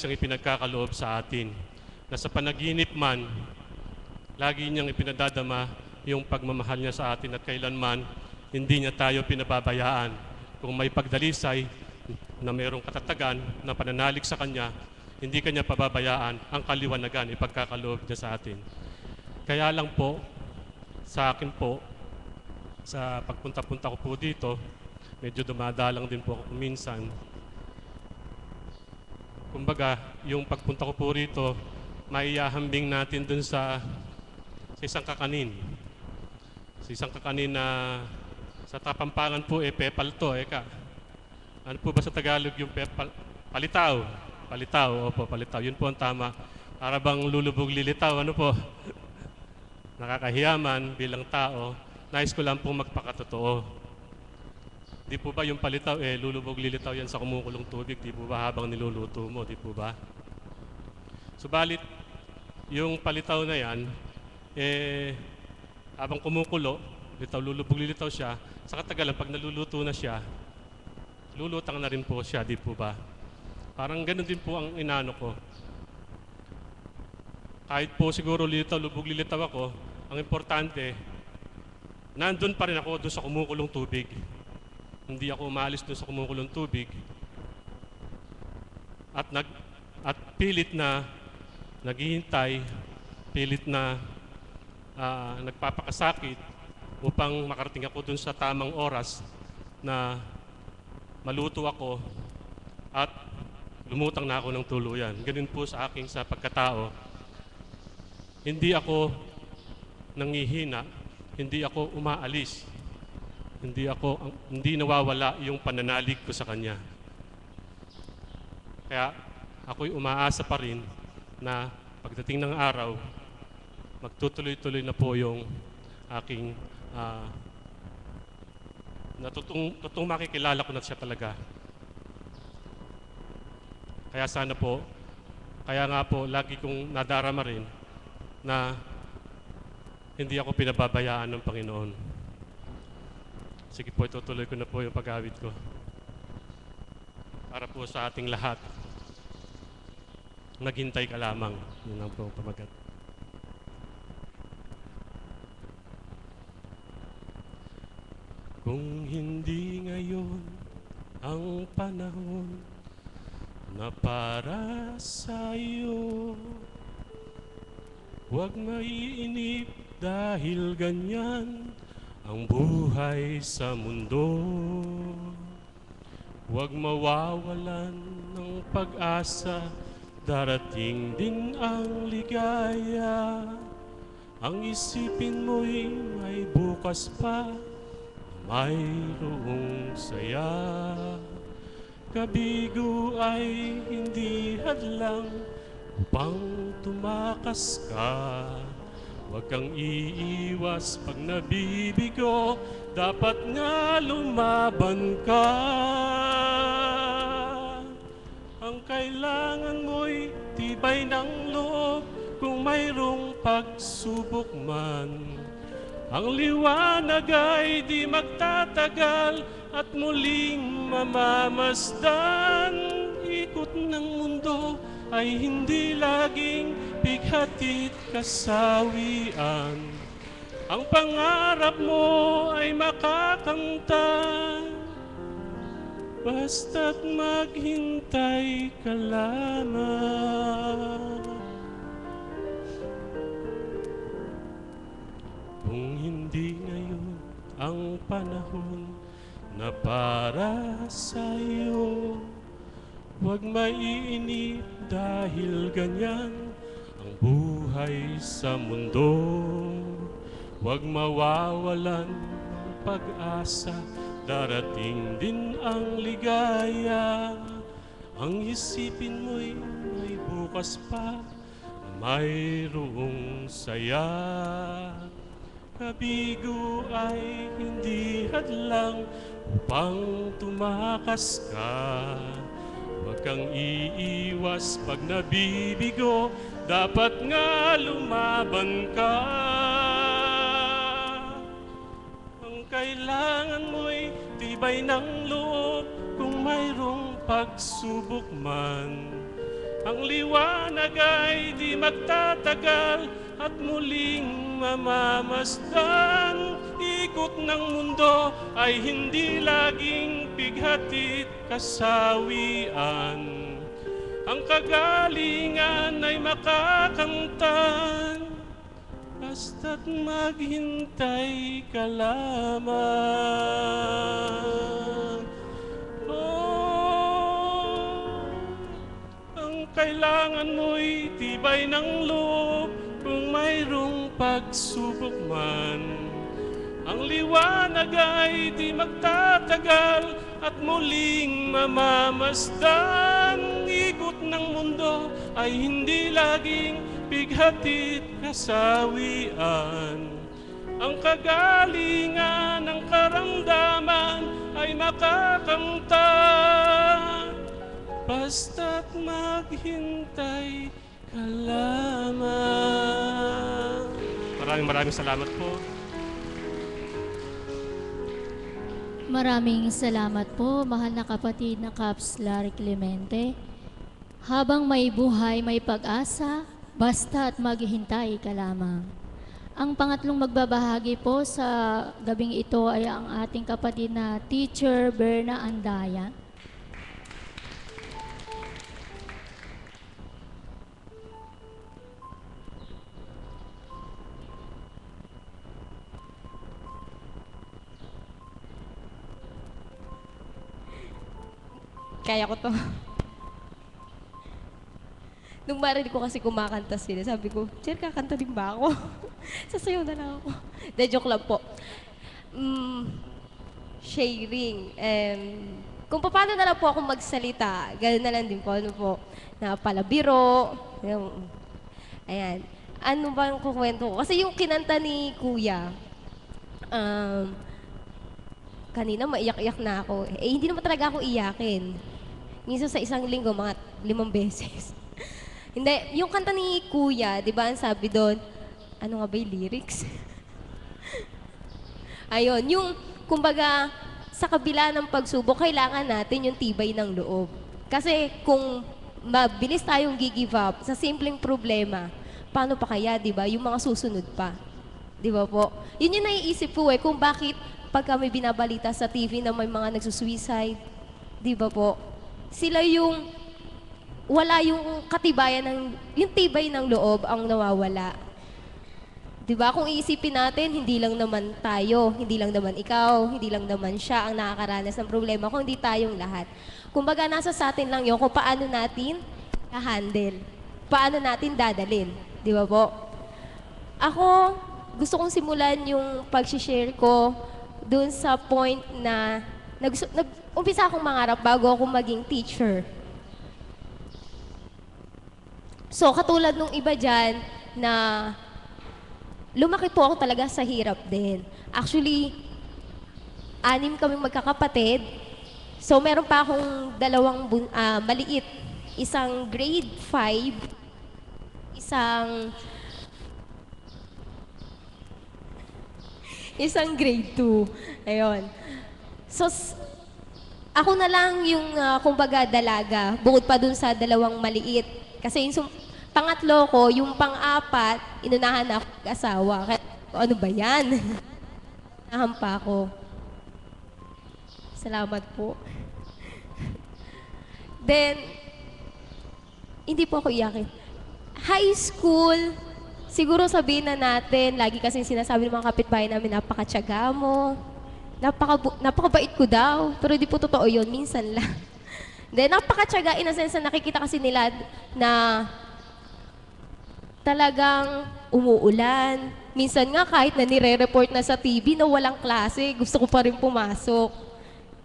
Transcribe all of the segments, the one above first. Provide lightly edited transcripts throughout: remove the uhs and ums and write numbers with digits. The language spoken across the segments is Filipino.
siyang ipinagkakaloob sa atin. Na sa panaginip man, lagi niyang ipinadadama yung pagmamahal niya sa atin at kailanman hindi niya tayo pinababayaan. Kung may pagdalisay na mayroong katatagan na pananalig sa Kanya, hindi Kanya pababayaan ang kaliwanagan, ipagkakaloob niya sa atin. Kaya lang po, sa akin po, sa pagpunta-punta ko po dito, medyo dumadalang din po ako minsan. Kumbaga, yung pagpunta ko po rito, maiyahambing natin dun sa isang kakanin. Sa isang kakanin na sa Kapampangan po, pepal to, eka. Ano po ba sa Tagalog yung pepal? Palitaw. Palitaw, opo, palitaw. Yun po ang tama. Para bang lulubog lilitaw, ano po? Nakakahiyaman bilang tao. Nais ko lang po magpakatotoo. Di po ba yung palitaw, lulubog lilitaw yan sa kumukulong tubig, di po ba habang niluluto mo, di po ba? Subalit, yung palitaw na yan, habang kumukulo, lulubog lilitaw siya, sa katagalan, pag naluluto na siya, lulutang na rin po siya, di po ba? Parang ganun din po ang inano ko. Kahit po siguro lubog lilitaw ako, ang importante, nandun pa rin ako doon sa kumukulong tubig. Hindi ako umalis doon sa kumukulong tubig. At pilit na naghihintay, pilit na nagpapakasakit upang makarating ako doon sa tamang oras na maluto ako at lumutang na ako ng tuluyan. Ganun po sa aking sa pagkatao. Hindi ako nangihina, hindi ako umaalis, hindi nawawala yung pananalig ko sa Kanya. Kaya ako'y umaasa pa rin na pagdating ng araw, magtutuloy-tuloy na po yung aking totoong makikilala ko na siya talaga. Kaya sana po, kaya nga po, lagi kong nadarama rin na hindi ako pinababayaan ng Panginoon. Sige po, itutuloy ko na po yung pag-awit ko. Para po sa ating lahat, naghintay ka lamang. Yun lang po ang pamagat. Kung hindi ngayon ang panahon na para sa'yo, huwag maiinip dahil ganyan ang buhay sa mundo. Huwag mawawalan ng pag-asa, darating din ang ligaya. Ang isipin mo'y may bukas pa, mayroong saya. Kabigo ay hindi hadlang upang tumakas ka. Huwag kang iiwas pag nabibigo, dapat nga lumaban ka. Ang kailangan mo'y tibay ng loob kung mayroong pagsubok man. Ang liwanag ay di magtatagal at muling mamamasdan. Ikot ng mundo ay hindi laging bighatit kasawian. Ang pangarap mo ay makakamta, basta't maghintay ka lamang. Kung hindi ngayon ang panahon na para sa'yo, huwag maiinip dahil ganyan ang buhay sa mundo. Huwag mawawalan ng pag-asa, darating din ang ligaya. Ang isipin mo'y may bukas pa, mayroong saya. Kabigo ay hindi hadlang upang tumakas ka. Huwag kang iiwas pag nabibigo, dapat nga lumaban ka. Ang kailangan mo'y tibay ng loob kung mayroong pagsubok man. Ang liwanag ay di magtatagal at muling mamamasdan. Ikot ng mundo ay hindi laging bighatit kasawian. Ang kagalingan ay makakamtan, basta't maghintay ka lamang. Ang kailangan mo'y tibay ng loob kung mayroong pagsubok man. Ang liwanag ay di magtatagal at muling mamamasdan. Ikot ng mundo ay hindi laging bighatit kasawian. Ang kagalingan ng karamdaman ay makakamtan, basta't maghintay ka lamang. Maraming salamat po. Maraming salamat po, mahal na kapatid na Caps Larry Clemente. Habang may buhay, may pag-asa, basta't maghihintay ka lamang. Ang pangatlong magbabahagi po sa gabing ito ay ang ating kapatid na Teacher Berna Andaya. Kaya ko to. Nung marinig ko kasi kumakanta sila, sabi ko, Cher, kakanta din ba ako? Sasayaw na lang ako. De, joke lang po. Sharing. Kung paano na lang po ako magsalita, gano'n na lang din po. Ano po, na palabiro. Ayan. Ano ba yung kukwento ko? Kasi yung kinanta ni Kuya, kanina maiyak-iyak na ako. Eh, hindi naman talaga ako iyakin. Minsan sa isang linggo, mga 5 beses. Hindi, yung kanta ni Kuya, di ba, ang sabi doon, ano nga ba yung lyrics? Ayun, yung, kumbaga, sa kabila ng pagsubok, kailangan natin yung tibay ng loob. Kasi kung mabilis tayong gi-give up sa simpleng problema, paano pa kaya, di ba, yung mga susunod pa? Di ba po? Yun yung naiisip ko kung bakit pag kami binabalita sa TV na may mga nagsusuicide, di ba po? Sila yung wala yung katibayan yung tibay ng loob ang nawawala. Di ba? Kung iisipin natin, hindi lang naman tayo, hindi lang naman ikaw, hindi lang naman siya ang nakakaranas ng problema, kundi tayong lahat. Kumbaga, nasa sa atin lang yun kung paano natin i-handle, paano natin dadalin. Di ba po? Ako, gusto kong simulan yung pag-share ko dun sa point na nag-umpisa akong mangarap bago ako maging teacher. So, katulad nung iba dyan na lumaki po ako talaga sa hirap din. Actually, 6 kaming magkakapatid. So, meron pa akong 2 maliit. Isang grade 5, isang grade 2. Ayun. So, ako na lang yung, kumbaga, dalaga, bukod pa dun sa 2 maliit. Kasi yung pangatlo ko, yung pang-4, inunahan na ako mag-asawa. Kaya, ano ba yan? Nahampa ako. Salamat po. Then, hindi po ako iyakin. High school, siguro sabihin na natin, lagi kasing sinasabi ng mga kapitbahay namin, napakatyaga mo, napakabait ko daw. Pero di po totoo yun, minsan lang. Then, napakatyaga in a sense na nakikita kasi nila na talagang umuulan. Minsan nga kahit na nire-report na sa TV na walang klase, gusto ko pa rin pumasok.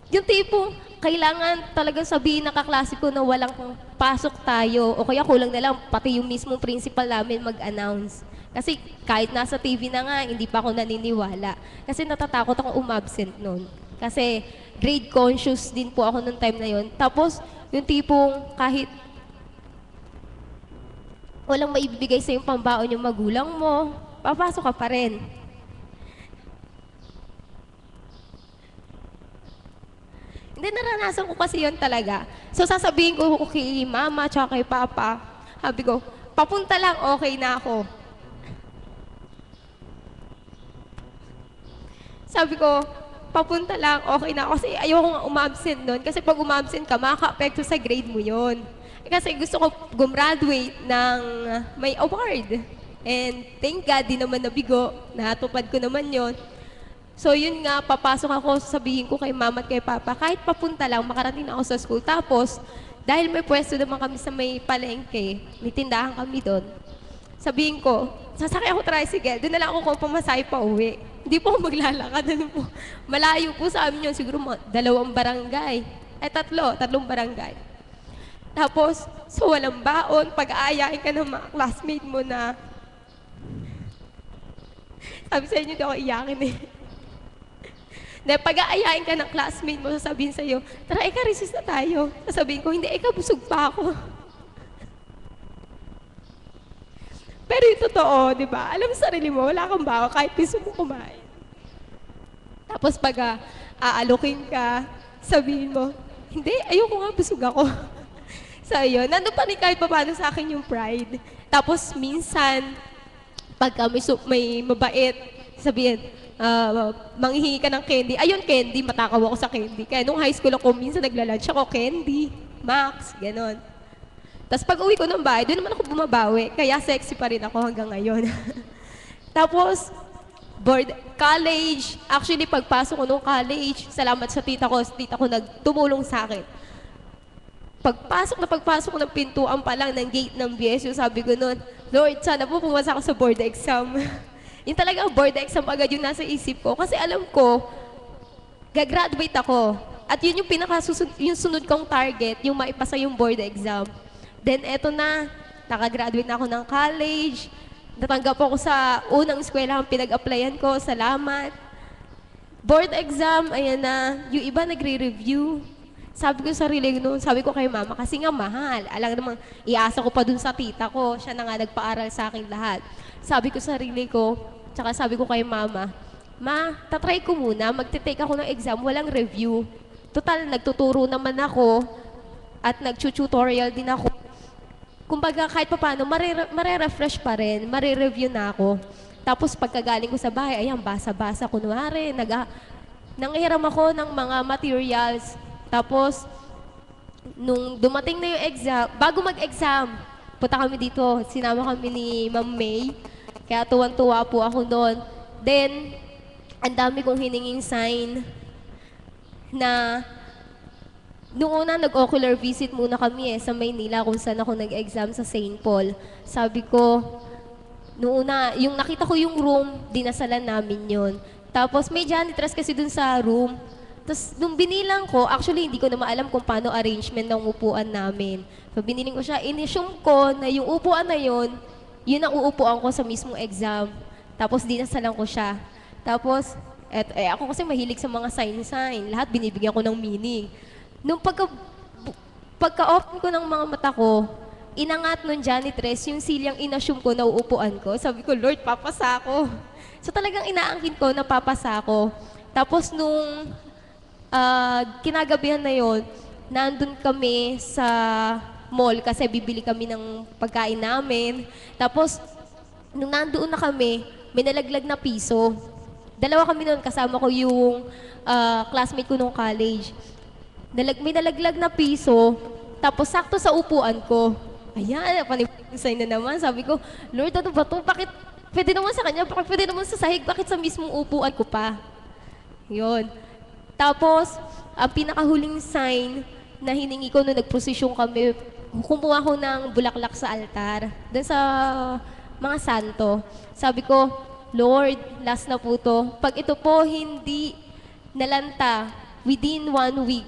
Yung tipong kailangan talagang sabihin na kaklase ko na walang pasok tayo o kaya kulang na lang pati yung mismong principal namin mag-announce. Kasi kahit nasa TV na nga, hindi pa ako naniniwala. Kasi natatakot akong umabsent noon. Kasi grade conscious din po ako noong time na yon. Tapos, yung tipong kahit walang maibibigay sa yung pambaon yung magulang mo, papasok ka pa rin. Hindi, naranasan ko kasi yon talaga. So sasabihin ko kay mama tsaka kay papa, sabi ko, papunta lang, okay na ako. Sabi ko, papunta lang, okay na ako. Kasi ayoko nga umabsent doon. Kasi pag umabsent ka, makaka-apekto sa grade mo yon. Kasi gusto ko gumraduate ng may award. And thank God, di naman nabigo. Natupad ko naman yon. So yun nga, papasok ako, sabihin ko kay mama at kay papa, kahit papunta lang, makarating na ako sa school. Tapos, dahil may pwesto naman kami sa may palengke, may tindahan kami doon, sabihin ko, sasakay ako tricycle, doon na lang ako pamasahe pa uwi. Hindi po ako maglalakad, ano po. Malayo po sa amin yun, siguro 2 barangay. Ay, 3 barangay. Tapos, so walang baon, pag-aayain ka ng mga classmate mo na, sabi sa inyo, di ako iyakin eh. Dahil pag-aayain ka ng classmate mo, sasabihin sa'yo, tara, resist na tayo. Sasabihin ko, hindi, busog pa ako. Pero yung totoo, di ba? Alam mo sa sarili mo, wala kang bawa kahit gusto mo kumain. Tapos pag aalokin ka, sabihin mo, hindi, ayoko nga, busog ako. So yun, nandun pa rin kahit paano sa akin yung pride. Tapos minsan, pagka may mabait, sabihin, manghihingi ka ng candy. Ayun, candy, matakaw ako sa candy. Kaya nung high school ako, minsan nagla-lunch ako, candy, Max, ganon. Tapos pag uwi ko ng bahay, doon naman ako bumabawi. Kaya sexy pa rin ako hanggang ngayon. Tapos, college. Actually, pagpasok ko nung college, salamat sa tita ko nagtumulong sa akin. Pagpasok ko ng pintuan pa lang ng gate ng BSU, sabi ko noon, Lord, sana po pumasa ako sa board exam. Yung talagang board exam agad yung nasa isip ko. Kasi alam ko, gagraduate ako. At yun yung yung sunod kong target, yung maipasa yung board exam. Then eto na, nakagraduate na ako ng college. Natanggap ako sa unang eskwela ang pinag-applyan ko. Salamat. Board exam, ayan na. Yung iba nagre-review. Sabi ko sa sarili noon, sabi ko kay mama, kasi nga mahal. Alam naman, iasa ko pa dun sa tita ko. Siya na nga nagpaaral sa akin lahat. Sabi ko sa sarili ko, tsaka sabi ko kay mama, ma, tatry ko muna, magte-take ako ng exam, walang review. Total, nagtuturo naman ako at nag-tutorial din ako. Kumbaga, kahit pa paano, marerefresh pa rin, marereview na ako. Tapos pagkagaling ko sa bahay, ayan, basa-basa, kunwari, nanghiram ako ng mga materials. Tapos, nung dumating na yung exam, bago mag-exam, punta kami dito, sinama kami ni Ma'am May. Kaya tuwan-tuwa po ako doon. Then, ang dami kong hininging sign na noong una nag-ocular visit muna kami sa Maynila kung saan ako nag-exam sa St. Paul. Sabi ko, noong una, yung nakita ko yung room, dinasalan namin yon. Tapos may janitress kasi dun sa room. Tapos nung binilang ko, actually hindi ko na maalam kung paano arrangement ng upuan namin. So biniling ko siya, in-assume ko na yung upuan na yon, yun ang uupuan ko sa mismong exam. Tapos dinasalan ko siya. Tapos, ako kasi mahilig sa mga sign-sign. Lahat binibigyan ko ng meaning. Nung pagka-open ko ng mga mata ko, inangat nung janitress yung silyang in-assume ko na uupuan ko. Sabi ko, Lord, papasa ako. So talagang inaangkin ko na papasa ako. Tapos nung kinagabihan na yon, nandun kami sa mall kasi bibili kami ng pagkain namin. Tapos, nung nandoon na kami, may nalaglag na piso. 2 kami noon, kasama ko yung classmate ko nung college. May nalaglag na piso, tapos sakto sa upuan ko. Ayan, panibagong sign na naman. Sabi ko, Lord, ano ba ito? Bakit pwede naman sa kanya? Bakit pwede naman sa sahig? Bakit sa mismong upuan ko pa? Yun. Tapos, ang pinakahuling sign na hiningi ko nung nagprosesyon kami, kumuha ko ng bulaklak sa altar, dun sa mga santo. Sabi ko, Lord, last na po to. Pag ito po hindi nalanta within 1 week,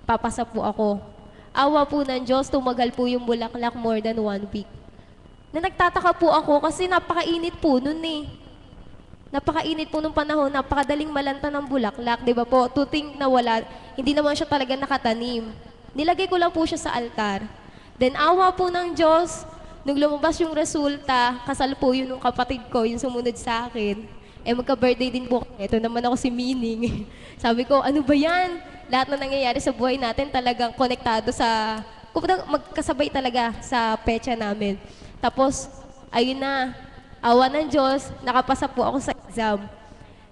papasa po ako. Awa po ng Diyos, tumagal po yung bulaklak more than 1 week. Na nagtataka po ako kasi napakainit po nun eh. Napakainit po nung panahon, napakadaling malanta ng bulaklak, di ba po? To think na wala, hindi naman siya talaga nakatanim. Nilagay ko lang po siya sa altar. Then awa po ng Diyos, nung lumabas yung resulta, kasal po yun ng kapatid ko, yung sumunod sa akin. Magka-birthday din po. Ito naman ako si Mining. Sabi ko, ano ba yan? lahat na nangyayari sa buhay natin talagang konektado sa, kumbaga magkasabay talaga sa petsa namin. Tapos, ayun na, awa ng Diyos, nakapasa po ako sa exam.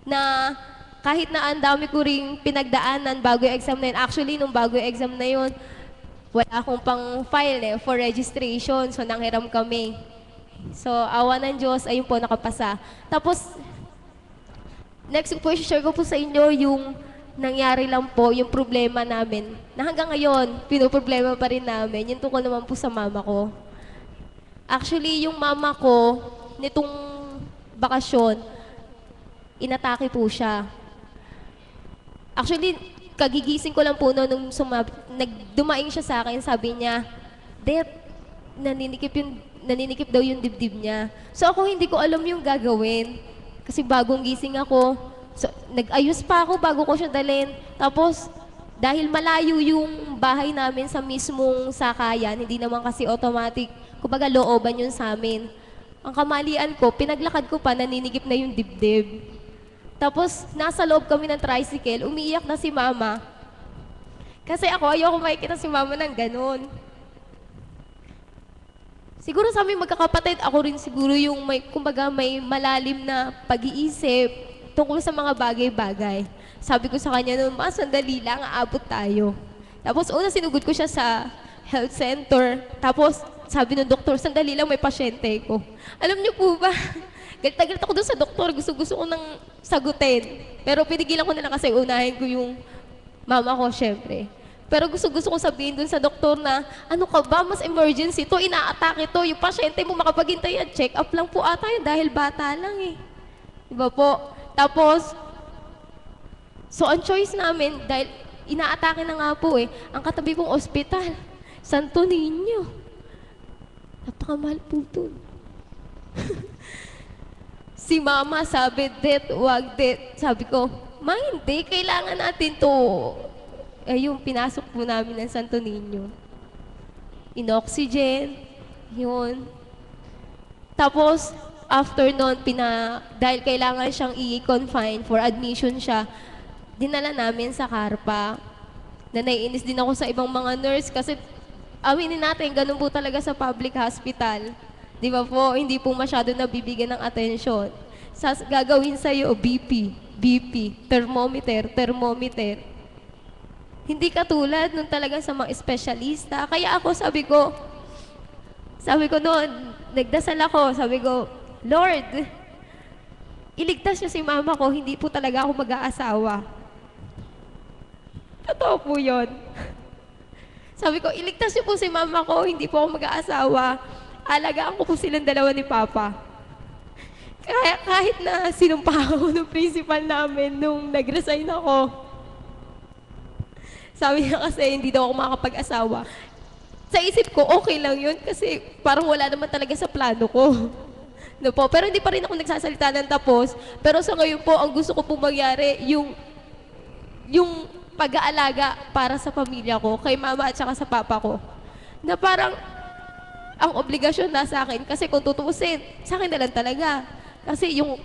Na kahit na ang dami ko ring pinagdaanan bago yung exam na yun. Actually, nung bago yung exam na yun, wala akong pang file for registration. So, nanghiram kami. So, awa ng Diyos, ayun po, nakapasa. Tapos, next po, share ko po sa inyo yung nangyari lang po, yung problema namin. Na hanggang ngayon, pinoproblema pa rin namin. Yung tungkol naman po sa mama ko. Actually, yung mama ko, nitong bakasyon, inatake po siya. Actually, kagigising ko lang po noon nung nagdumaing siya sa akin, sabi niya, "Det, naninikip daw yung dibdib niya." So ako hindi ko alam yung gagawin. Kasi bagong gising ako. So, nag-ayos pa ako bago ko siya dalhin. Tapos, dahil malayo yung bahay namin sa mismong sakayan, hindi naman kasi automatic, kumbaga looban yun sa amin. Ang kamalian ko, pinaglakad ko pa, naninigip na yung dibdib. Tapos, nasa loob kami ng tricycle, umiiyak na si mama. Kasi ako, ayoko makikita si mama ng ganun. Siguro sa aming magkakapatid, ako rin siguro yung kumbaga may malalim na pag-iisip tungkol sa mga bagay-bagay. Sabi ko sa kanya noon, sandali lang, aabot tayo. Tapos una sinugod ko siya sa health center. Tapos sabi ng doktor, sandali lang, may pasyente ko. Alam niyo po ba, galit na galit ako doon sa doktor, gusto ko nang sagutin. Pero pinigilan ko na lang kasi unahin ko yung mama ko, syempre. Pero gusto ko sabihin dun sa doktor na, ano ka ba, mas emergency to, ina-atake to, yung pasyente mo makapaghintay yan, check up lang po ata yun dahil bata lang eh. Diba po? Tapos, so ang choice namin, dahil ina-atake na nga po eh, ang katabi pong ospital, Santo Niño. Napakamahal po dun. Si mama sabi, Det, wag Det. Sabi ko, ma, hindi, kailangan natin to. Yung pinasok po namin ng Santo Niño. In-oxygen, yun. Tapos, after nun, dahil kailangan siyang i-confine for admission siya, dinala namin sa Carpa. Na naiinis din ako sa ibang mga nurse kasi aminin natin, ganun po talaga sa public hospital. Di ba po, hindi po masyado nabibigyan ng atensyon. Gagawin sa'yo, BP, thermometer. Hindi katulad nung talaga sa mga espesyalista. Kaya ako sabi ko noon, nagdasal ako, sabi ko, Lord, iligtas niyo si mama ko, hindi po talaga ako mag-aasawa. Totoo po yun. Sabi ko, iligtas niyo po si mama ko, hindi po ako mag-aasawa. Alagaan ko po silang dalawa ni Papa. Kaya kahit na sinumpa ako ng principal namin nung nag-resign ako, sabi niya kasi hindi daw ako makakapag-asawa. Sa isip ko, okay lang yun kasi parang wala naman talaga sa plano ko. No po? Pero hindi pa rin ako nagsasalita ng tapos. Pero sa ngayon po, ang gusto ko po mangyari, yung pag-aalaga para sa pamilya ko, kay mama at saka sa papa ko. Na parang ang obligasyon na sa akin. Kasi kung tutuusin, sa akin na lang talaga. Kasi yung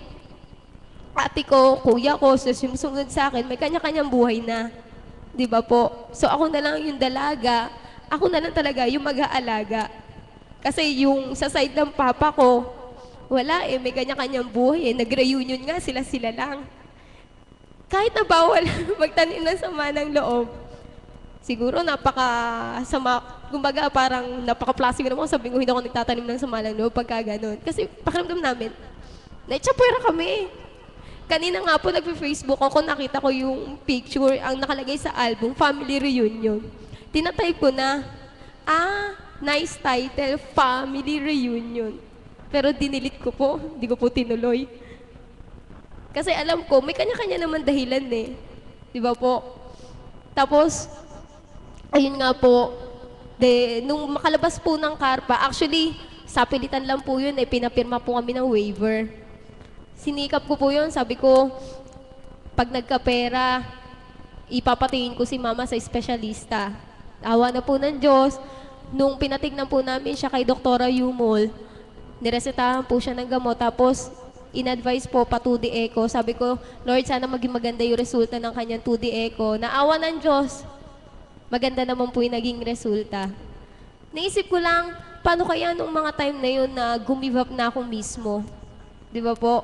ate ko, kuya ko, yung sumunod sa akin, may kanya-kanyang buhay na. Di ba po? So ako na lang yung dalaga, ako na lang talaga yung mag-aalaga. Kasi yung sa side ng papa ko, wala eh, may kanya-kanyang buhay eh. Nag-reunion nga, sila-sila lang. Kahit na bawal magtanim ng sama ng loob, siguro napaka-sama, kumbaga parang napaka-plastic naman sabi ko, hindi ako nagtatanim ng sama ng loob pagka ganun. Kasi pakiramdam namin, naitsapwera kami. Kanina nga po nagpe-Facebook ako, nakita ko yung picture, ang nakalagay sa album, Family Reunion. Tinatype ko na, nice title, Family Reunion. Pero dinilit ko po, hindi ko po tinuloy. Kasi alam ko, may kanya-kanya naman dahilan eh. Di ba po? Tapos, ayun nga po, nung makalabas po ng Carpa, actually, sa pilitan lang po yun eh, pinapirma po kami ng waiver. Sinikap ko po yun, sabi ko, pag nagkapera, ipapatingin ko si mama sa espesyalista. Awa na po ng Diyos, nung pinatignan po namin siya kay Doktora Yumol, niresetahan po siya ng gamot, tapos in-advise po pa 2D Eco. Sabi ko, Lord, sana maging maganda yung resulta ng kanyang 2D Eco. Naawa ng Diyos, maganda naman po yung naging resulta. Naisip ko lang, paano kaya nung mga time na yun na gumive up na ako mismo? Di ba po?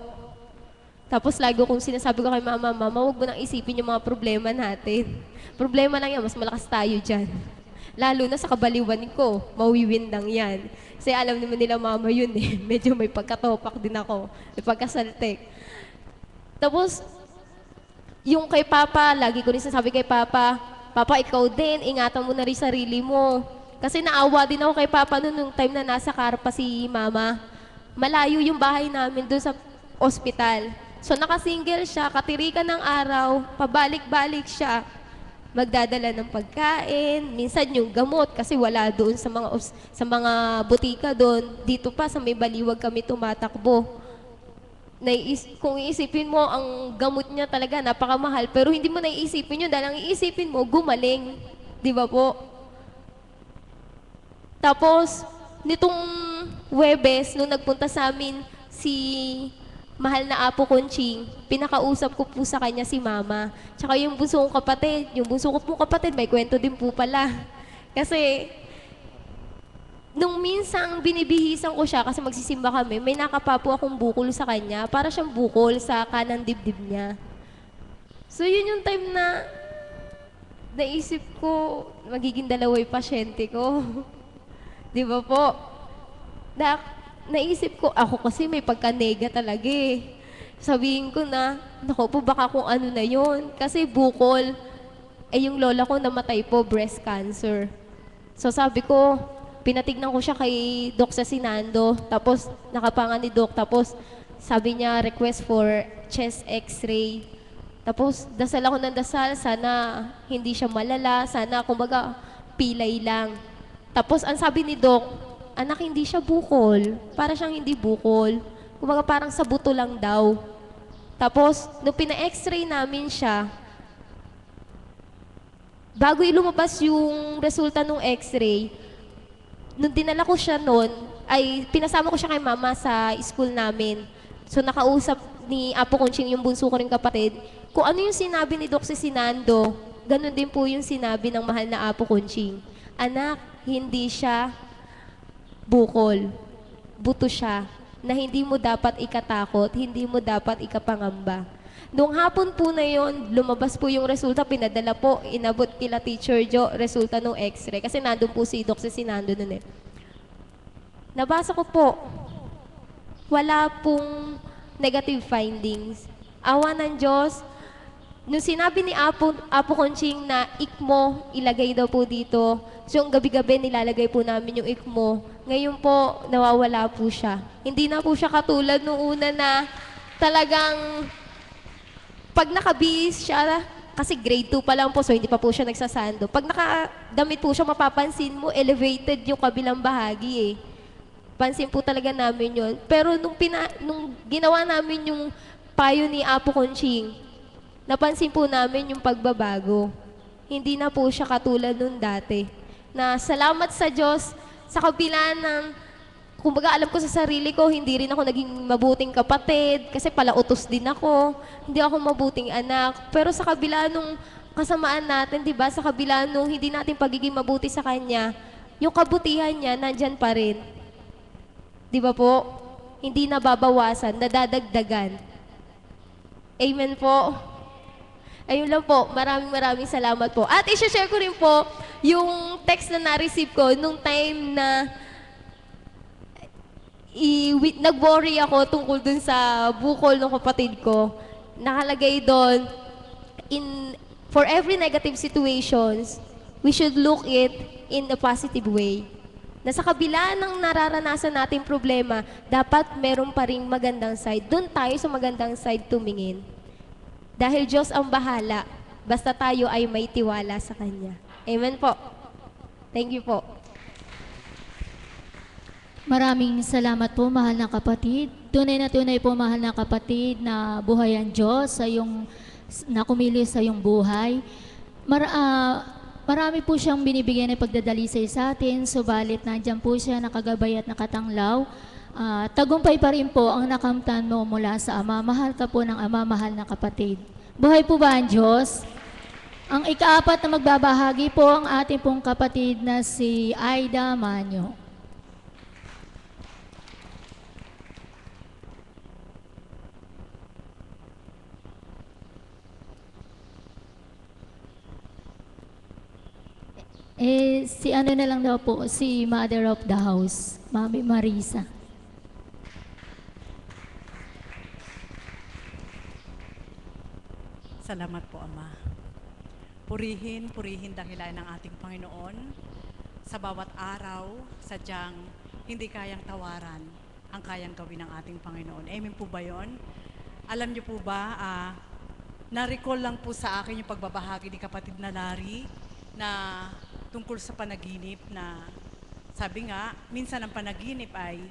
Tapos lagi kong sinasabi ko kay mama, mama, huwag mo nang isipin yung mga problema natin. Problema lang yan, mas malakas tayo dyan. Lalo na sa kabaliwan ko, mawiwin lang yan. Kasi alam naman nila mama yun eh. Medyo may pagkatopak din ako. May pagkasaltek. Tapos, yung kay Papa, lagi ko rin sasabi kay Papa, Papa, ikaw din, ingatan mo na rin sarili mo. Kasi naawa din ako kay Papa noon nung time na nasa Carpa si Mama. Malayo yung bahay namin doon sa ospital. So nakasingle siya, katirikan ng araw, pabalik-balik siya. Magdadala ng pagkain, minsan yung gamot kasi wala doon sa mga butika doon. Dito pa sa may baliwag kami tumatakbo. Kung iisipin mo, ang gamot niya talaga napakamahal, pero hindi mo naiisipin yun dahil ang iisipin mo, gumaling. Di ba po? Tapos, nitong Huwebes, nung nagpunta sa amin si mahal na Apo Conching, pinakausap ko po sa kanya si Mama. Tsaka yung bunso kong kapatid, yung bunso ko po kapatid, may kwento din po pala. Kasi, nung minsang binibihisan ko siya kasi magsisimba kami, may nakapapo akong bukol sa kanya, para siyang bukol sa kanang dibdib niya. So, yun yung time na naisip ko, magiging dalawa yung pasyente ko. Di ba po? Naisip ko, ako kasi may pagka-nega talaga eh. Sabihin ko na, naku po, baka kung ano na yun. Kasi bukol, yung lola ko namatay po, breast cancer. So sabi ko, pinatignan ko siya kay Doc sa Sinando, tapos nakapanga ni Doc, tapos sabi niya, request for chest x-ray. Tapos dasal ako ng dasal, sana hindi siya malala, sana kumbaga pilay lang. Tapos ang sabi ni Doc, anak, hindi siya bukol. Para siyang hindi bukol. Kumbaga parang sa buto lang daw. Tapos, nung pina-x-ray namin siya, bago lumabas yung resulta ng x-ray, nung dinala ko siya noon, ay pinasama ko siya kay mama sa school namin. So, nakausap ni Apo Conching, yung bunso ko rin kapatid, kung ano yung sinabi ni Doc si Sinando, ganun din po yung sinabi ng mahal na Apo Conching. Anak, hindi siya bukol. Buto siya na hindi mo dapat ikatakot, hindi mo dapat ikapangamba. Noong hapon po na yon, lumabas po yung resulta, pinadala po, inabot kila Teacher Jo, resulta ng x-ray. Kasi nandun po si Doc sa Sinando nun eh. Nabasa ko po, wala pong negative findings. Awa ng Diyos, nung sinabi ni Apo Conching na ICMO, ilagay daw po dito, so yung gabi-gabi nilalagay po namin yung ICMO. Ngayon po, nawawala po siya. Hindi na po siya katulad nung una na talagang pag nakabihis siya, kasi grade 2 pa lang po, so hindi pa po siya nagsasando. Pag nakadamit po siya, mapapansin mo, elevated yung kabilang bahagi eh. Pansin po talaga namin yun. Pero nung ginawa namin yung payo ni Apo Conching, napansin po namin yung pagbabago. Hindi na po siya katulad nung dati. Na salamat sa Diyos, sa kabila ng, kumbaga alam ko sa sarili ko, hindi rin ako naging mabuting kapatid, kasi palautos din ako, hindi ako mabuting anak. Pero sa kabila nung kasamaan natin, di ba, sa kabila nung hindi natin pagiging mabuti sa Kanya, yung kabutihan niya, nandyan pa rin. Di ba po? Hindi nababawasan, nadadagdagan. Amen po. Ayun lang po, maraming salamat po. At i-share ko rin po yung text na na-receive ko nung time na nag-worry ako tungkol dun sa bukol ng kapatid ko. Nakalagay doon, for every negative situations, we should look it in a positive way. Na sa kabila ng nararanasan nating problema, dapat meron pa ring magandang side. Doon tayo sa magandang side tumingin. Dahil Diyos ang bahala, basta tayo ay may tiwala sa Kanya. Amen po. Thank you po. Maraming salamat po, mahal na kapatid. Tunay po, mahal na kapatid, na buhay ang Diyos sa iyong, na kumilos sa iyong buhay. Marami po siyang binibigyan ng pagdadalisay sa atin, subalit nandyan po siya nakagabay at nakatanglaw. Tagumpay pa rin po ang nakamtan mo mula sa Ama. Mahal ka po ng Ama, mahal na kapatid. Buhay po ba ang Diyos? Ang ikaapat na magbabahagi po ang ating pong kapatid na si Aida Manyo. Si ano na lang daw po, si Mother of the House, Mami Marisa. Salamat po, Ama. Purihin, purihin dakilain ng ating Panginoon. Sa bawat araw, sadyang hindi kayang tawaran ang kayang gawin ng ating Panginoon. Amen po ba yun? Alam niyo po ba, na-recall lang po sa akin yung pagbabahagi ni kapatid na Larry na tungkol sa panaginip na sabi nga, minsan ang panaginip ay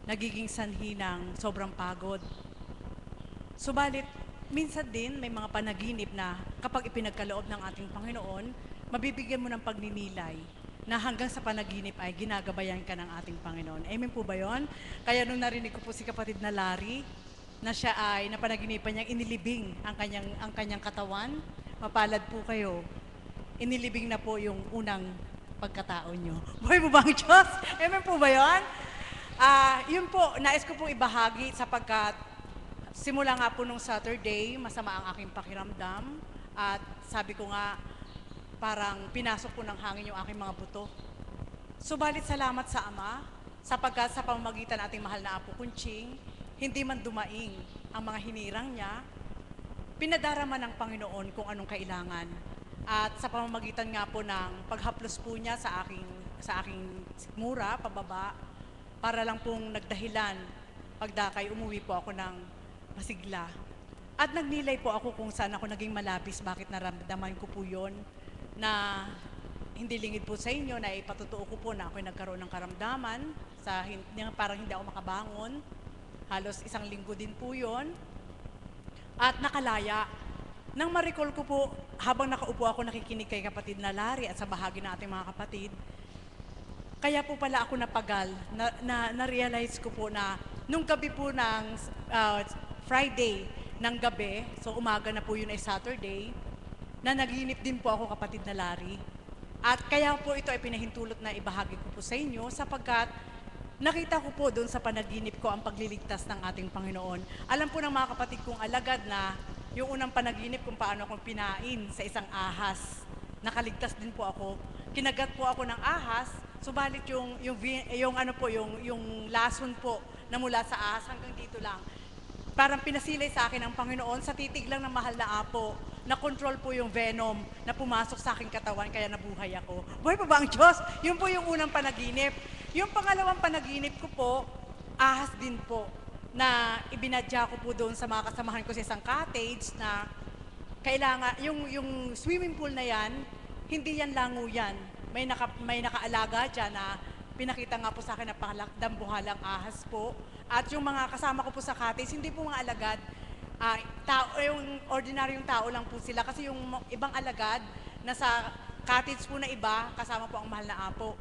nagiging sanhi ng sobrang pagod. Subalit, minsan din may mga panaginip na kapag ipinagkaloob ng ating Panginoon, mabibigyan mo ng pagninilay na hanggang sa panaginip ay ginagabayan ka ng ating Panginoon. Amen po ba yun? Kaya nung narinig ko po si kapatid na Larry, na siya ay napanaginipan niyang inilibing ang kanyang katawan, mapalad po kayo. Inilibing na po yung unang pagkatao nyo. Buhay mo ba ang Diyos? Amen po ba yun? Yun po, nais ko pong ibahagi sapagkat simula nga po nung Saturday, masama ang aking pakiramdam at sabi ko nga, parang pinasok po ng hangin yung aking mga buto. Subalit salamat sa Ama, sapagkat sa pamamagitan ating mahal na Apo Kunching, hindi man dumaing ang mga hinirang niya, pinadarama ng Panginoon kung anong kailangan. At sa pamamagitan nga po ng paghaplos po niya sa aking mura, pababa, para lang pong nagdahilan, pagdakay, umuwi po ako ng masigla. At nagnilay po ako kung saan ako naging malabis, bakit naramdaman ko po yun, na hindi lingid po sa inyo, na ipatutuo ko po na ako'y nagkaroon ng karamdaman, parang hindi ako makabangon, halos 1 linggo din po yun, at nakalaya. Nang ma-recall ko po, habang nakaupo ako nakikinig kay kapatid na Larry at sa bahagi ng ating mga kapatid, kaya po pala ako napagal, na-realize ko po na nung gabi po ng Friday ng gabi, so umaga na po yun ay Saturday, na naginip din po ako kapatid na Larry. At kaya po ito ay pinahintulot na ibahagi ko po sa inyo sapagkat nakita ko po doon sa panaginip ko ang pagliligtas ng ating Panginoon. Alam po ng mga kapatid kong alagad na yung unang panaginip kung paano akong pinain sa isang ahas. Nakaligtas din po ako. Kinagat po ako ng ahas, subalit yung lason po na mula sa ahas hanggang dito lang. Parang pinasilay sa akin ng Panginoon sa titig lang ng mahal na Apo, na control po yung venom na pumasok sa aking katawan kaya nabuhay ako. Buhay pa ba ang Diyos? Yun po yung unang panaginip. Yung pangalawang panaginip ko po, ahas din po, na ibinadya ko po doon sa mga kasamahan ko sa isang cottage na kailangan, yung swimming pool na yan, hindi yan lango yan. May nakaalaga dyan na pinakita nga po sa akin na dambuhalang ahas po. At yung mga kasama ko po sa cottage, hindi po mga alagad, yung ordinaryong tao lang po sila. Kasi yung ibang alagad, nasa cottage po na iba, kasama po ang mahal na Apo.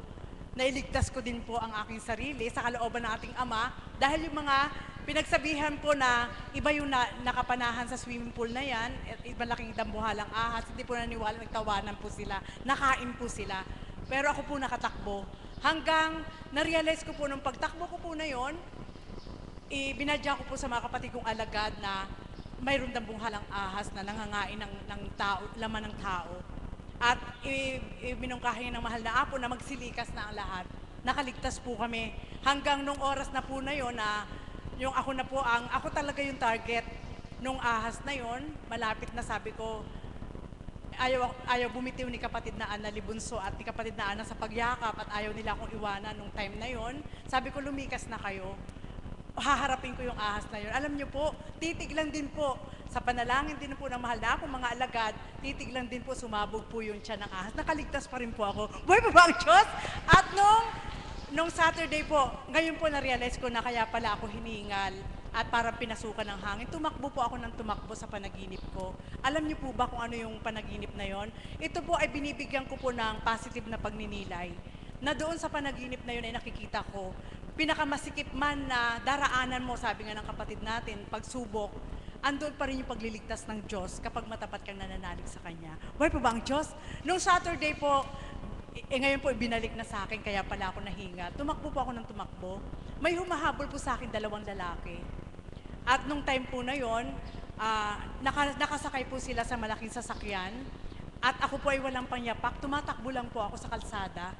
Nailigtas ko din po ang aking sarili sa kalooban ng ating Ama dahil yung mga pinagsabihan po na iba yung nakapanahan sa swimming pool na yan, iba laking dambuhalang ahas, hindi po naniwala, nagtawanan po sila, nakain po sila. Pero ako po nakatakbo. Hanggang na-realize ko po nung pagtakbo ko po na yon, binadya ko po sa mga kapatid kong alagad na mayroon dambuhalang ahas na nangangain ng tao, laman ng tao. At minungkahin ng mahal na Apo na magsilikas na ang lahat. Nakaligtas po kami. Hanggang nung oras na po na yon na yung ako talaga yung target nung ahas na yon, malapit na sabi ko, ayaw bumitiw ni kapatid na Ana Libunso at ni kapatid na Ana sa pagyakap at ayaw nila akong iwanan nung time na yon. Sabi ko, lumikas na kayo. Haharapin ko yung ahas na yon. Alam niyo po, titig lang din po. Sa panalangin din po ng mahal na Apo, mga alagad, titig lang din po, sumabog po yung tiyan ng ahas. Nakaligtas pa rin po ako. Buhay pa ba ang Diyos? At nung Saturday po, ngayon po na-realize ko na kaya pala ako hiningal at parang pinasukan ng hangin. Tumakbo po ako ng tumakbo sa panaginip ko. Alam niyo po ba kung ano yung panaginip na yon? Ito po ay binibigyan ko po ng positive na pagninilay. Na doon sa panaginip na yun ay nakikita ko pinakamasikip man na daraanan mo, sabi nga ng kapatid natin, pagsubok, andun pa rin yung pagliligtas ng Diyos kapag matapat kang nananalig sa Kanya. Buhay po ba ang Diyos? Nung Saturday po, ngayon po ibinalik na sa akin, kaya pala ako nahinga. Tumakbo po ako ng tumakbo. May humahabol po sa akin 2 lalaki. At nung time po na yon, nakasakay po sila sa malaking sasakyan. At ako po ay walang pangyapak, tumatakbo lang po ako sa kalsada.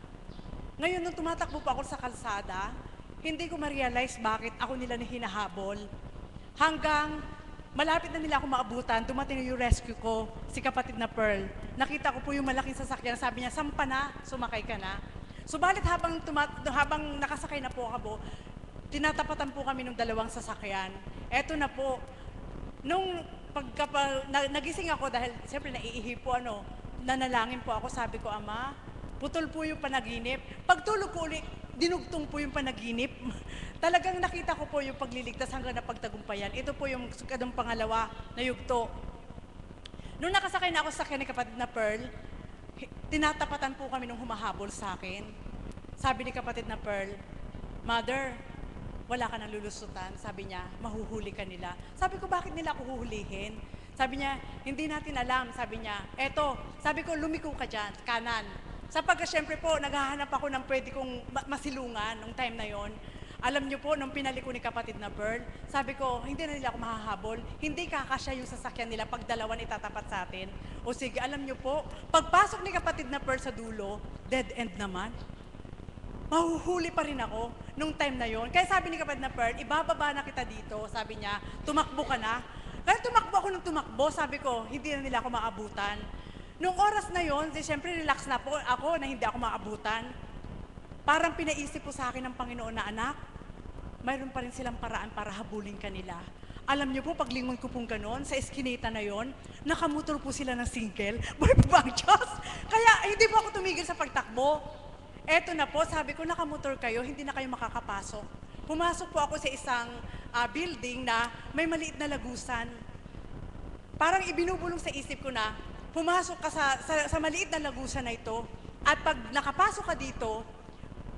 Ngayon, nung tumatakbo po ako sa kalsada, hindi ko ma-realize bakit ako nila na hinahabol. Hanggang malapit na nila ako maabutan, dumating yung rescue ko, si kapatid na Pearl. Nakita ko po yung malaking sasakyan, sabi niya, sampa na, sumakay ka na. Subalit habang nakasakay na po ako, tinatapatan po kami ng 2 sasakyan. Eto na po, nung nagising ako dahil siyempre naiihi po, nanalangin po ako, sabi ko, Ama, putol po yung panaginip. Pagtulog ko ulit, dinugtong po yung panaginip. Talagang nakita ko po yung pagliligtas hanggang na pagtagumpayan. Ito po yung pangalawa na yugto. Nung nakasakay na ako sa akin ni kapatid na Pearl, tinatapatan po kami nung humahabol sa akin. Sabi ni kapatid na Pearl, Mother, wala ka nang lulusutan. Sabi niya, mahuhuli ka nila. Sabi ko, bakit nila ako huhulihin? Sabi niya, hindi natin alam. Sabi niya, eto, sabi ko, lumiko ka dyan, kanan. Sapagkat syempre po, naghahanap ako ng pwede kong masilungan nung time na yon. Alam niyo po, nung pinalik ko ni kapatid na Pearl, sabi ko, hindi na nila ako mahahabol. Hindi kakasya yung sasakyan nila pag 2 itatapat sa atin. O sige, alam niyo po, pagpasok ni kapatid na Pearl sa dulo, dead end naman. Mahuhuli pa rin ako nung time na yon. Kaya sabi ni kapatid na Pearl, ibababa na kita dito. Sabi niya, tumakbo ka na. Kaya tumakbo ako ng tumakbo, sabi ko, hindi na nila ako maabutan. Nung oras na yon, siyempre relax na po ako na hindi ako maabutan. Parang pinaisip po sa akin ng Panginoon na, anak, mayroon pa rin silang paraan para habulin kanila. Alam niyo po, paglingon ko pong ganon, sa eskinita na yon, nakamotor po sila ng single. Buhay po ba ang Diyos? Kaya hindi po ako tumigil sa pagtakbo. Eto na po, sabi ko, nakamotor kayo, hindi na kayo makakapasok. Pumasok po ako sa isang building na may maliit na lagusan. Parang ibinubulong sa isip ko na, pumasok ka sa maliit na lagusan na ito, at pag nakapasok ka dito,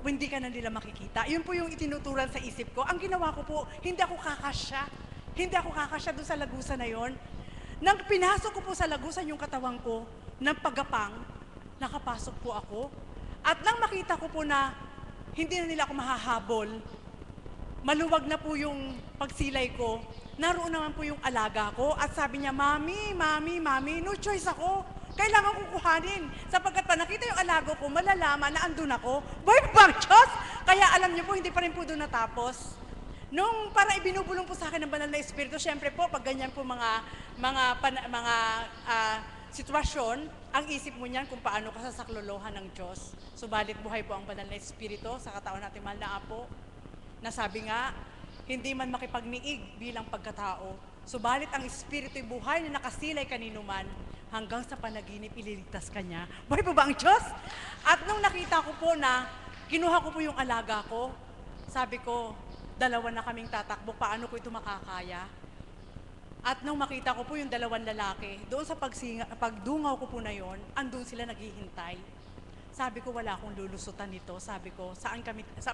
hindi ka na nila makikita. Yun po yung itinuturan sa isip ko. Ang ginawa ko po, hindi ako kakasya. Hindi ako kakasya doon sa lagusan na yon. Nang pinasok ko po sa lagusan yung katawan ko, ng pagapang, nakapasok po ako. At nang makita ko po na hindi na nila ako mahahabol, maluwag na po yung pagsilay ko, naroon naman po yung alaga ko at sabi niya, Mami, no choice ako. Kailangan ko kuhanin. Sapagkat pa nakita yung alaga ko, malalaman na andun ako. Boy, bang Diyos! Kaya alam niyo po, hindi pa rin po doon natapos. Nung para ibinubulong po sa akin ng banal na Espiritu, syempre po, pag ganyan po mga sitwasyon, ang isip mo niyan kung paano ka sasaklolohan ng Diyos. Subalit buhay po ang banal na Espiritu sa katawan natin mahal na Apo. Nasabi nga, hindi man makipagniig bilang pagkatao, subalit ang Espiritu'y buhay na nakasilay kanino man, hanggang sa panaginip ililigtas ka niya. Buhay po ba ang Diyos? At nung nakita ko po na, kinuha ko po yung alaga ko, sabi ko, 2 na kaming tatakbo, paano ko ito makakaya? At nung makita ko po yung 2 lalaki, doon sa pagdungaw ko po na yon, andun sila naghihintay. Sabi ko, wala akong lulusutan nito. Sabi ko,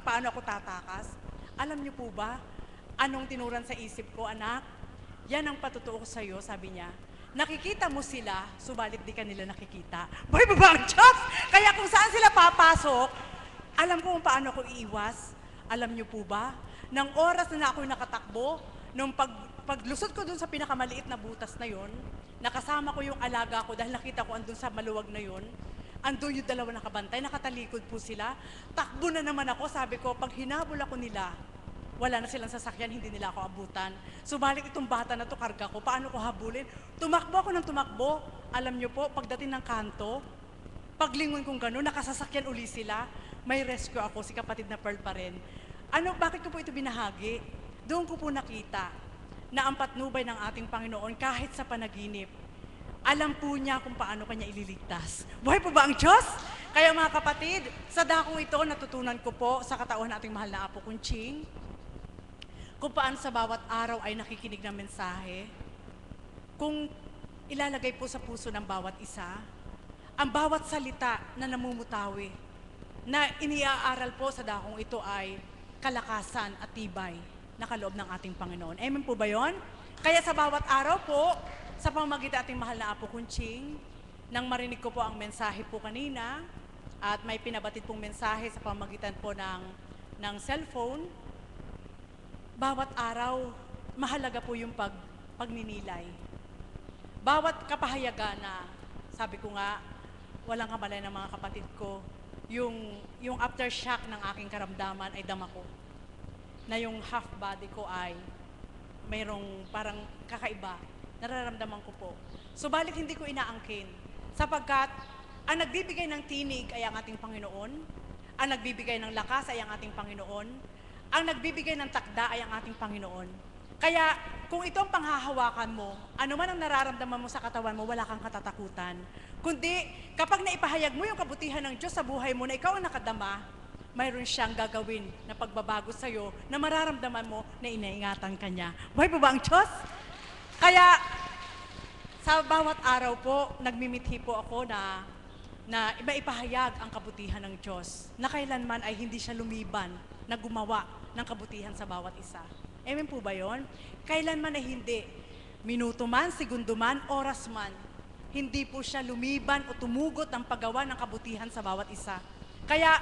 paano ako tatakas? Alam niyo po ba, anong tinuran sa isip ko, anak? Yan ang patutuo ko sa iyo, sabi niya. Nakikita mo sila, subalit di ka nila nakikita. Boy, ba ang Diyos? Kaya kung saan sila papasok, alam ko kung paano ko iiwas. Alam niyo po ba, nang oras na ako'y nakatakbo, nung paglusot ko dun sa pinakamaliit na butas na yon, nakasama ko yung alaga ko dahil nakita ko andun sa maluwag na yon, andun yung 2 nakabantay, nakatalikod po sila. Takbo na naman ako, sabi ko, pag hinabol ako nila, wala na silang sasakyan, hindi nila ako abutan. Subalit itong bata na to, karga ko, paano ko habulin? Tumakbo ako ng tumakbo. Alam niyo po, pagdating ng kanto, paglingon kong gano'n, nakasasakyan uli sila, may rescue ako, si kapatid na Pearl pa rin. Bakit ko po ito binahagi? Doon ko po nakita na ang patnubay ng ating Panginoon, kahit sa panaginip, alam po niya kung paano kanya ililigtas. Buhay po ba ang Diyos? Kaya mga kapatid, sa dakong ito, natutunan ko po sa katawan nating mahal na Apo Kunching, kung paano sa bawat araw ay nakikinig ng mensahe, kung ilalagay po sa puso ng bawat isa, ang bawat salita na namumutawi, na iniaaral po sa dakong ito ay kalakasan at tibay na kaloob ng ating Panginoon. Amen po ba yun? Kaya sa bawat araw po, sa pamamagitan ating mahal na Apo Kunching, nang marinig ko po ang mensahe po kanina, at may pinabatid pong mensahe sa pamamagitan po ng cellphone, bawat araw, mahalaga po yung pagninilay. Bawat kapahayagan na, sabi ko nga, walang kamalay ng mga kapatid ko, yung aftershock ng aking karamdaman ay dama ko. Na yung half body ko ay mayroong parang kakaiba. Nararamdaman ko po. Subalit hindi ko inaangkin. Sapagkat ang nagbibigay ng tinig ay ang ating Panginoon. Ang nagbibigay ng lakas ay ang ating Panginoon. Ang nagbibigay ng takda ay ang ating Panginoon. Kaya kung ito ang panghahawakan mo, ano man ang nararamdaman mo sa katawan mo, wala kang katatakutan. Kundi kapag naipahayag mo yung kabutihan ng Diyos sa buhay mo na ikaw ang nakadama, mayroon siyang gagawin na pagbabago sa'yo na mararamdaman mo na inaingatan ka niya. Buhay po ba ang Diyos? Kaya sa bawat araw po, nagmimithi po ako na ipaipahayag ang kabutihan ng Diyos na kailanman ay hindi siya lumiban na gumawa ng kabutihan sa bawat isa. Amen po ba yun? Kailanman ay hindi. Minuto man, segundo man, oras man, hindi po siya lumiban o tumugot ng paggawa ng kabutihan sa bawat isa. Kaya,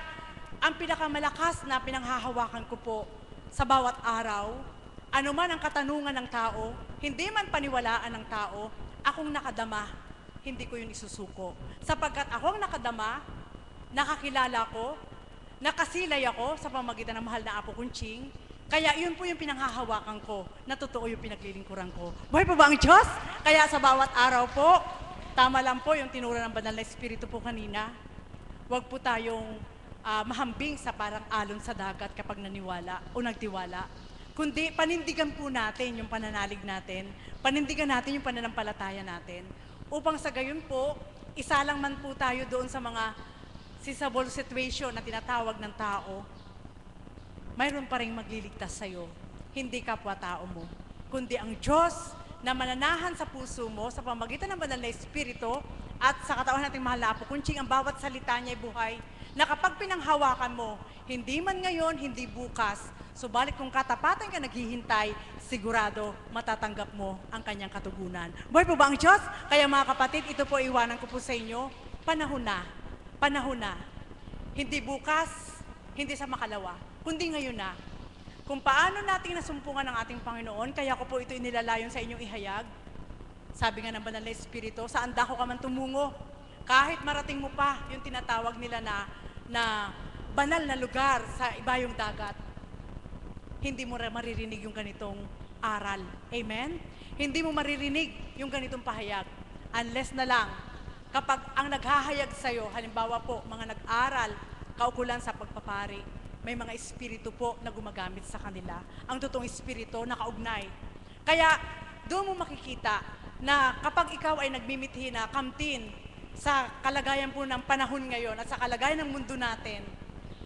ang pinakamalakas na pinanghahawakan ko po sa bawat araw, ano man ang katanungan ng tao, hindi man paniwalaan ng tao, akong nakadama, hindi ko yun isusuko. Sapagkat akong nakadama, nakakilala ko, nakasilay ako sa pamagitan ng mahal na Apo Kunching, kaya yun po yung pinanghahawakan ko, na totoo yung pinaglilingkuran ko. Buhay po ba ang Diyos? Kaya sa bawat araw po, tama lang po yung tinuro ng Banal na Espiritu po kanina. Huwag po tayong mahambing sa parang alon sa dagat kapag naniwala o nagtiwala. Kundi panindigan po natin yung pananalig natin, panindigan natin yung pananampalataya natin, upang sa gayon po, isa lang man po tayo doon sa mga sisable situation na tinatawag ng tao, mayroon pa rin magliligtas sa'yo, hindi kapwa-tao mo, kundi ang Diyos na mananahan sa puso mo sa pamagitan ng Banal na Espiritu at sa katawan nating mahal na Apo Kunching, ang bawat salita niya ay buhay, na kapag pinanghawakan mo, hindi man ngayon, hindi bukas, subalit kung katapatan ka naghihintay, sigurado matatanggap mo ang kanyang katugunan. Buhay po ba ang Diyos? Kaya mga kapatid, ito po iwanan ko po sa inyo, panahon na, panahon na. Hindi bukas, hindi sa makalawa, kundi ngayon na. Kung paano natin nasumpungan ng ating Panginoon, kaya ko po ito inilalayon sa inyong ihayag. Sabi nga ng Banal na Espiritu, saan dako ka man tumungo, kahit marating mo pa yung tinatawag nila na banal na lugar sa ibayong dagat, hindi mo maririnig yung ganitong aral. Amen? Hindi mo maririnig yung ganitong pahayag. Unless na lang, kapag ang naghahayag sa'yo, halimbawa po, mga nag-aral, kaukulan sa pagpapari, may mga espiritu po na gumagamit sa kanila. Ang totoong espiritu nakaugnay. Kaya doon mo makikita na kapag ikaw ay nagmimithi na kamtin sa kalagayan po ng panahon ngayon at sa kalagayan ng mundo natin,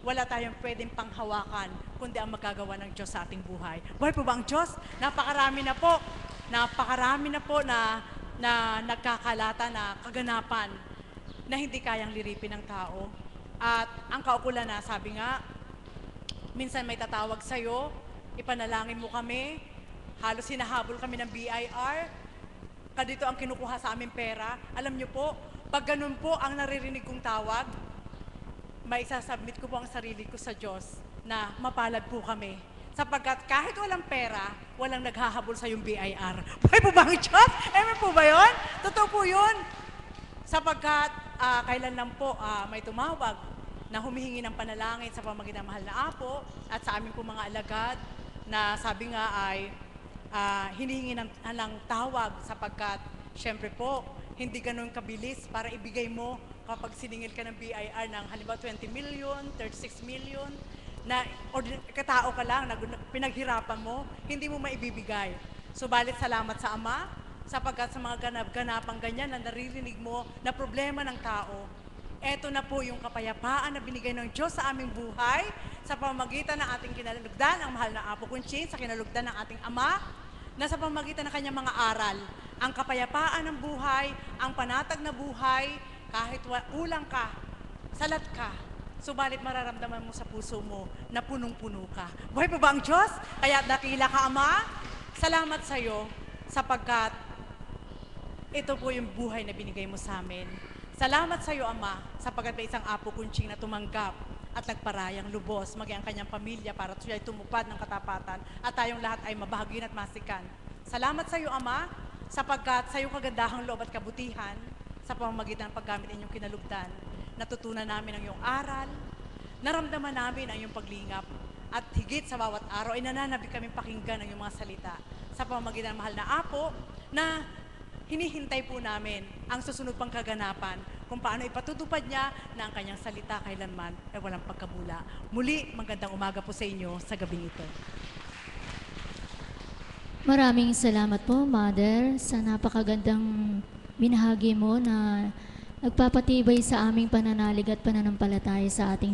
wala tayong pwedeng panghawakan kundi ang magagawa ng Diyos sa ating buhay. Buhay po ba ang Diyos? Napakarami na po na nagkakalata na kaganapan na hindi kayang liripin ng tao. At ang kaukulan na, sabi nga, minsan may tatawag sa'yo, ipanalangin mo kami, halos hinahabol kami ng BIR, kadito ang kinukuha sa aming pera. Alam niyo po, pag ganun po ang naririnig kong tawag, may isasubmit ko po ang sarili ko sa Diyos na mapalad po kami. Sapagkat kahit walang pera, walang naghahabol sa yung BIR. Buhay po ba ang Diyos? Amen po ba yun? Totoo po yun. Sapagkat kailan lang po may tumawag na humihingi ng panalangin sa pamagitan ng mahal na Apo at sa aming po mga alagad na sabi nga ay hinihingi ng tawag sapagkat syempre po, hindi ganun kabilis para ibigay mo kapag siningil ka ng BIR ng halimbawa 20 million, 36 million, na katao ka lang, na pinaghirapan mo, hindi mo maibibigay. Subalit salamat sa Ama, sapagkat sa mga ganap-ganapang ganyan na naririnig mo na problema ng tao, eto na po yung kapayapaan na binigay ng Diyos sa aming buhay sa pamamagitan ng ating kinalugdan, ang mahal na Apo Kunching, sa kinalugdan ng ating Ama, na sa pamamagitan ng kanyang mga aral, ang kapayapaan ng buhay, ang panatag na buhay, kahit ulang ka, salat ka, Subalit mararamdaman mo sa puso mo na punong-puno ka. Buhay pa ba ang Diyos? Kaya dakila ka, Ama. Salamat sa iyo sapagkat ito po yung buhay na binigay mo sa amin. Salamat sa iyo, Ama, sapagkat may isang apo kunching na tumanggap at nagparayang lubos, maging ang kanyang pamilya para siya ay tumupad ng katapatan at tayong lahat ay mabahagian at masikan. Salamat sa iyo, Ama, sapagkat sa iyong kagandahang loob at kabutihan sa pamamagitan ng paggamit ng inyong kinalugdan, natutunan namin ang iyong aral, naramdaman namin ang iyong paglingap, at higit sa bawat araw ay nananabik kami pakinggan ang iyong mga salita sa pamamagitan ng mahal na apo na hinihintay po namin ang susunod pang kaganapan kung paano ipatutupad niya na ang kanyang salita kailanman ay walang pagkabula. Muli, magandang umaga po sa inyo sa gabing ito. Maraming salamat po, Mother, sa napakagandang binahagi mo na nagpapatibay sa aming pananalig at pananampalataya sa ating